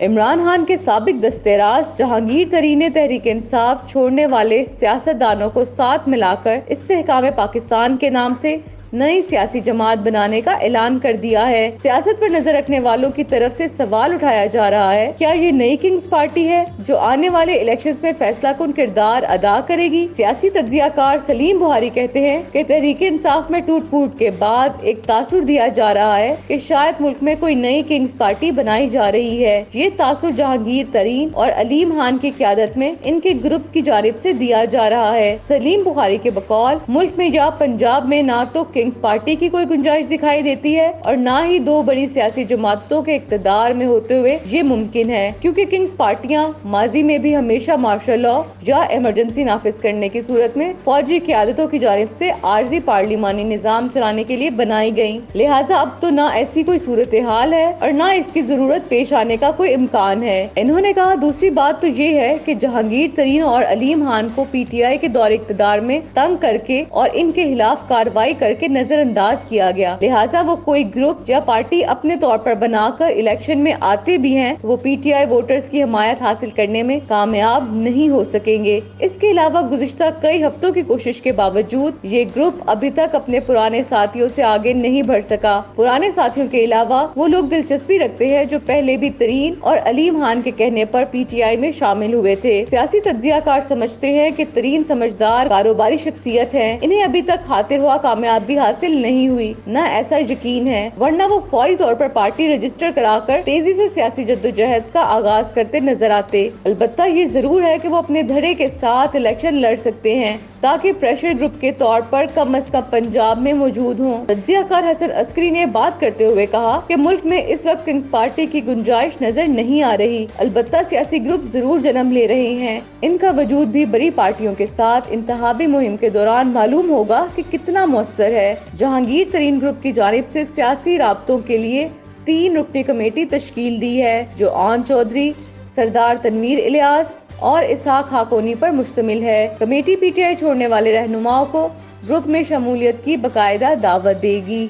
عمران خان کے سابق دستہ راز جہانگیر ترین نے تحریک انصاف چھوڑنے والے سیاستدانوں کو ساتھ ملا کر استحکام پاکستان کے نام سے نئی سیاسی جماعت بنانے کا اعلان کر دیا ہے۔ سیاست پر نظر رکھنے والوں کی طرف سے سوال اٹھایا جا رہا ہے، کیا یہ نئی کنگز پارٹی ہے جو آنے والے الیکشنز میں فیصلہ کن کردار ادا کرے گی؟ سیاسی تجزیہ کار سلیم بخاری کہتے ہیں کہ تحریک انصاف میں ٹوٹ پھوٹ کے بعد ایک تاثر دیا جا رہا ہے کہ شاید ملک میں کوئی نئی کنگز پارٹی بنائی جا رہی ہے۔ یہ تاثر جہانگیر ترین اور علیم خان کی قیادت میں ان کے گروپ کی جانب سے دیا جا رہا ہے۔ سلیم بخاری کے بقول ملک میں یا پنجاب میں نہ تو کنگز پارٹی کی کوئی گنجائش دکھائی دیتی ہے اور نہ ہی دو بڑی سیاسی جماعتوں کے اقتدار میں ہوتے ہوئے یہ ممکن ہے، کیونکہ کنگز پارٹیاں ماضی میں بھی ہمیشہ مارشل لاء یا ایمرجنسی نافذ کرنے کی صورت میں فوجی قیادتوں کی جانب سے عارضی پارلیمانی نظام چلانے کے لیے بنائی گئیں، لہٰذا اب تو نہ ایسی کوئی صورتحال ہے اور نہ اس کی ضرورت پیش آنے کا کوئی امکان ہے۔ انہوں نے کہا دوسری بات تو یہ ہے کہ جہانگیر ترین اور علیم خان کو پی ٹی آئی کے دور اقتدار میں تنگ کر کے اور ان کے خلاف کارروائی کر کے نظر انداز کیا گیا، لہٰذا وہ کوئی گروپ یا پارٹی اپنے طور پر بنا کر الیکشن میں آتے بھی ہیں تو وہ پی ٹی آئی ووٹرز کی حمایت حاصل کرنے میں کامیاب نہیں ہو سکیں گے۔ اس کے علاوہ گزشتہ کئی ہفتوں کی کوشش کے باوجود یہ گروپ ابھی تک اپنے پرانے ساتھیوں سے آگے نہیں بڑھ سکا۔ پرانے ساتھیوں کے علاوہ وہ لوگ دلچسپی رکھتے ہیں جو پہلے بھی ترین اور علیم خان کے کہنے پر پی ٹی آئی میں شامل ہوئے تھے۔ سیاسی تجزیہ کار سمجھتے ہیں کہ ترین سمجھدار کاروباری شخصیت ہیں، انہیں ابھی تک خاطر خواہ کامیابی حاصل نہیں ہوئی، نہ ایسا یقین ہے، ورنہ وہ فوری طور پر پارٹی رجسٹر کرا کر تیزی سے سیاسی جدوجہد کا آغاز کرتے نظر آتے۔ البتہ یہ ضرور ہے کہ وہ اپنے دھڑے کے ساتھ الیکشن لڑ سکتے ہیں تاکہ پریشر گروپ کے طور پر کم از کم پنجاب میں موجود ہوں۔ تجزیہ کار حسن عسکری نے بات کرتے ہوئے کہا کہ ملک میں اس وقت کنگز پارٹی کی گنجائش نظر نہیں آ رہی، البتہ سیاسی گروپ ضرور جنم لے رہے ہیں، ان کا وجود بھی بڑی پارٹیوں کے ساتھ انتخابی مہم کے دوران معلوم ہوگا کہ کتنا مؤثر ہے۔ جہانگیر ترین گروپ کی جانب سے سیاسی رابطوں کے لیے 3 رکنی کمیٹی تشکیل دی ہے جو آن چودھری، سردار تنویر الیاس اور اسحاق خاکونی پر مشتمل ہے۔ کمیٹی پی ٹی آئی چھوڑنے والے رہنماؤں کو گروپ میں شمولیت کی باقاعدہ دعوت دے گی۔